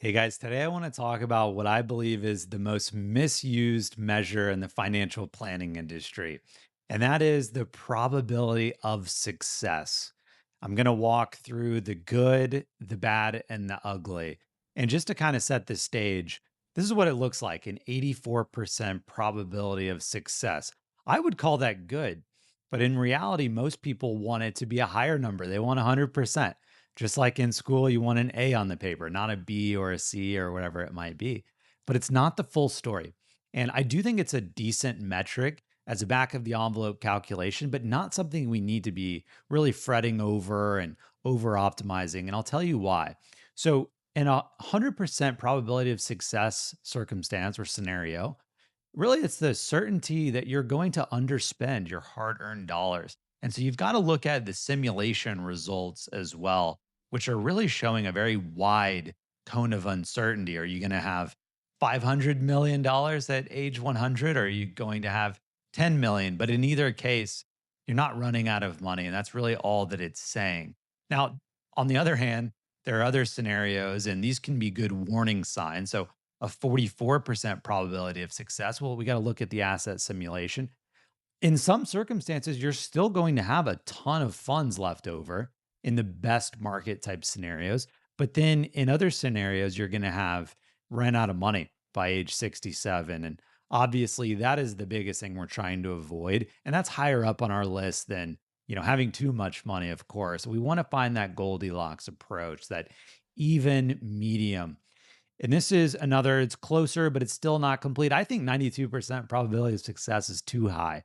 Hey guys, today I want to talk about what I believe is the most misused measure in the financial planning industry, and that is the probability of success. I'm going to walk through the good, the bad, and the ugly. And just to kind of set the stage, this is what it looks like an 84% probability of success. I would call that good, but in reality, most people want it to be a higher number. They want 100%. Just like in school, you want an A on the paper, not a B or a C or whatever it might be. But it's not the full story. And I do think it's a decent metric as a back of the envelope calculation, but not something we need to be really fretting over and over optimizing. And I'll tell you why. So, in a 100% probability of success circumstance or scenario, really, it's the certainty that you're going to underspend your hard earned dollars. And so you've got to look at the simulation results as well, which are really showing a very wide cone of uncertainty. Are you going to have $500 million dollars at age 100? Or are you going to have 10 million? But in either case, you're not running out of money. And that's really all that it's saying. Now, on the other hand, there are other scenarios, and these can be good warning signs. So a 44% probability of success. Well, we got to look at the asset simulation. In some circumstances, you're still going to have a ton of funds left over in the best market type scenarios. But then in other scenarios, you're going to have ran out of money by age 67. And obviously, that is the biggest thing we're trying to avoid. And that's higher up on our list than, having too much money, of course. We want to find that Goldilocks approach, that even medium. And this is another, it's closer, but it's still not complete. I think 92% probability of success is too high.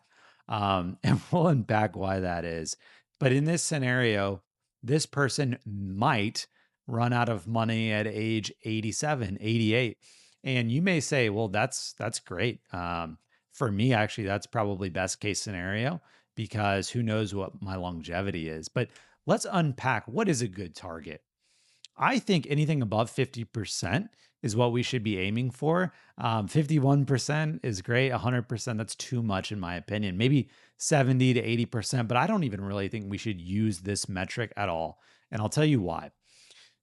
And we'll unpack why that is. But in this scenario, this person might run out of money at age 87, 88. And you may say, well, that's great. For me, actually, that's probably best case scenario because who knows what my longevity is. But let's unpack what is a good target. I think anything above 50% is what we should be aiming for. 51% is great. 100%, that's too much, in my opinion. Maybe 70 to 80%, but I don't even really think we should use this metric at all. And I'll tell you why.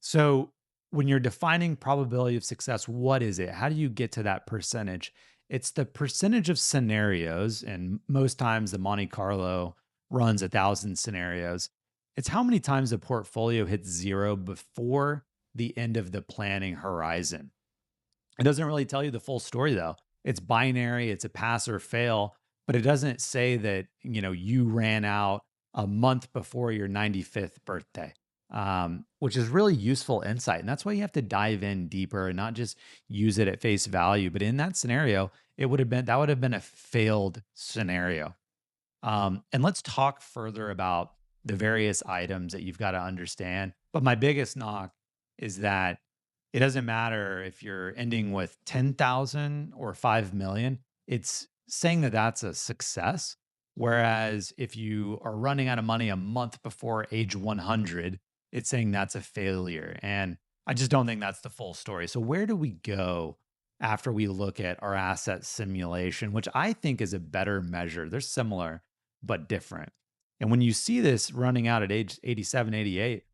So, when you're defining probability of success, what is it? How do you get to that percentage? It's the percentage of scenarios. And most times, the Monte Carlo runs 1,000 scenarios. It's how many times the portfolio hits zero before the end of the planning horizon. It doesn't really tell you the full story though. It's binary, it's a pass or fail, but it doesn't say that, you ran out a month before your 95th birthday. Which is really useful insight. And that's why you have to dive in deeper and not just use it at face value. But in that scenario, that would have been a failed scenario. And let's talk further about the various items that you've got to understand. But my biggest knock is that it doesn't matter if you're ending with 10,000 or 5 million, it's saying that that's a success. Whereas if you are running out of money a month before age 100, it's saying that's a failure. And I just don't think that's the full story. So, where do we go after we look at our asset simulation, which I think is a better measure? They're similar, but different. And when you see this running out at age 87, 88,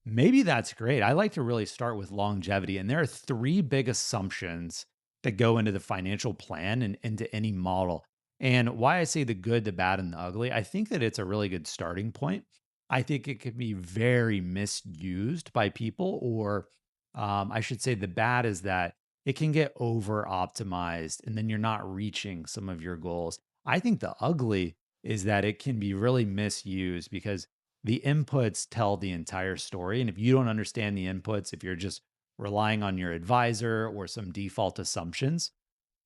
maybe that's great. I like to really start with longevity. And there are three big assumptions that go into the financial plan and into any model. And why I say the good, the bad, and the ugly, I think that it's a really good starting point. I think it could be very misused by people, or I should say the bad is that it can get over optimized and then you're not reaching some of your goals. I think the ugly is that it can be really misused because the inputs tell the entire story. And if you don't understand the inputs, if you're just relying on your advisor or some default assumptions,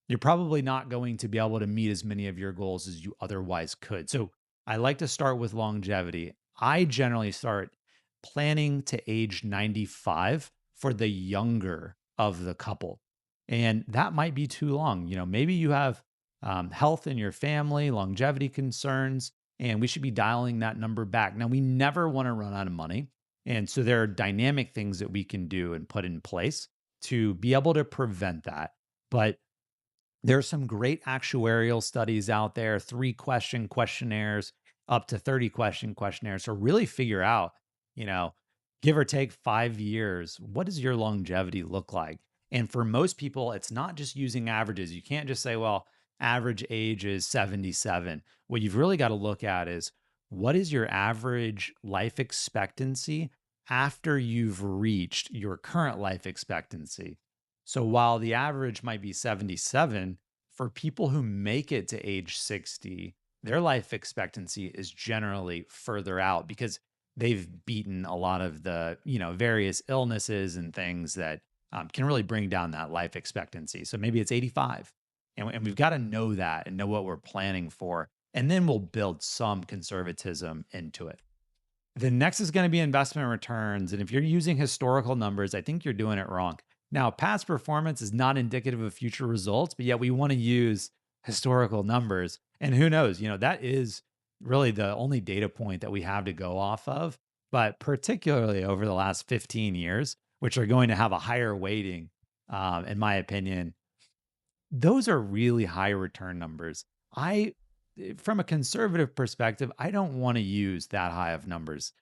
you're probably not going to be able to meet as many of your goals as you otherwise could. So I like to start with longevity. I generally start planning to age 95 for the younger of the couple. And that might be too long. Maybe you have health in your family, longevity concerns, and we should be dialing that number back. Now, we never want to run out of money. And so there are dynamic things that we can do and put in place to be able to prevent that. But there are some great actuarial studies out there, 3 question questionnaires, up to 30 question questionnaires to really figure out, you know, Give or take 5 years, what does your longevity look like? And for most people, it's not just using averages. You can't just say, well, average age is 77. What you've really got to look at is what is your average life expectancy after you've reached your current life expectancy? So while the average might be 77, for people who make it to age 60, their life expectancy is generally further out because they've beaten a lot of the, various illnesses and things that can really bring down that life expectancy. So maybe it's 85. And we've got to know that and know what we're planning for. And then we'll build some conservatism into it. The next is going to be investment returns. And if you're using historical numbers, I think you're doing it wrong. Now, past performance is not indicative of future results, but yet we want to use historical numbers. And who knows, that is really the only data point that we have to go off of. But particularly over the last 15 years, which are going to have a higher weighting, in my opinion, those are really high return numbers. From a conservative perspective, I don't want to use that high of numbers.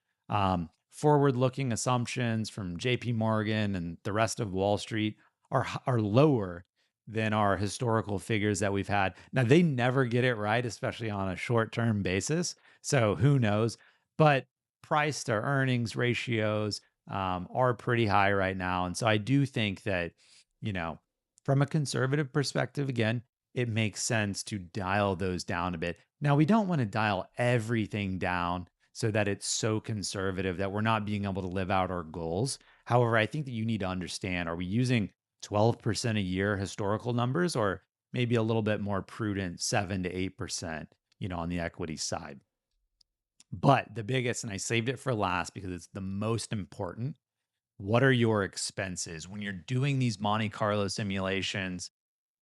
Forward looking assumptions from JP Morgan and the rest of Wall Street are lower than our historical figures that we've had. Now, they never get it right, especially on a short term basis. So who knows? But price to earnings ratios are pretty high right now. And so I do think that, you know, from a conservative perspective, again, it makes sense to dial those down a bit. Now, we don't want to dial everything down so that it's so conservative that we're not being able to live out our goals. However, I think that you need to understand, are we using 12% a year historical numbers, or maybe a little bit more prudent 7 to 8%, on the equity side? But the biggest, and I saved it for last because it's the most important, what are your expenses when you're doing these Monte Carlo simulations?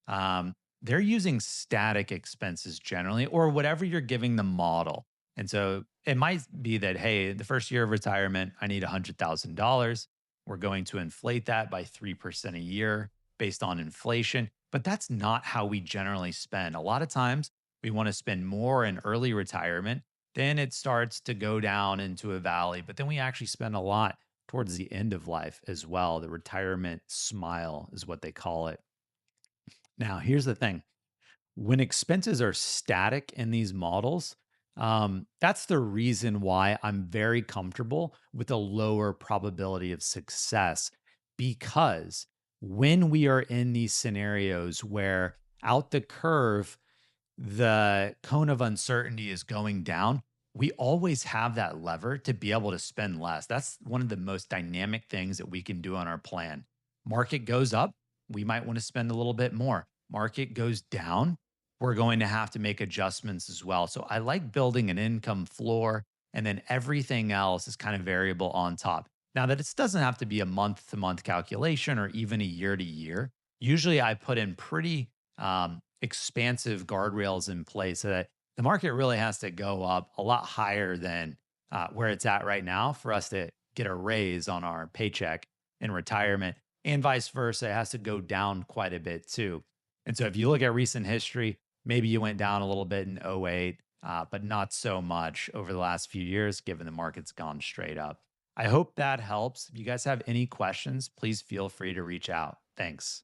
um, they're using static expenses generally, or whatever you're giving the model. And so it might be that, hey, the first year of retirement, I need $100,000. We're going to inflate that by 3% a year based on inflation. But that's not how we generally spend. A lot of times we want to spend more in early retirement. Then it starts to go down into a valley. But then we actually spend a lot towards the end of life as well. The retirement smile is what they call it. Now, here's the thing, when expenses are static in these models, that's the reason why I'm very comfortable with a lower probability of success. Because when we are in these scenarios where out the curve, the cone of uncertainty is going down, we always have that lever to be able to spend less. That's one of the most dynamic things that we can do on our plan. Market goes up, we might want to spend a little bit more. Market goes down, we're going to have to make adjustments as well. So I like building an income floor, and then everything else is kind of variable on top. Now, that it doesn't have to be a month to month calculation or even a year to year. Usually I put in pretty expansive guardrails in place so that the market really has to go up a lot higher than where it's at right now for us to get a raise on our paycheck in retirement, and vice versa. It has to go down quite a bit too. And so if you look at recent history, maybe you went down a little bit in '08, but not so much over the last few years, given the market's gone straight up. I hope that helps. If you guys have any questions, please feel free to reach out. Thanks.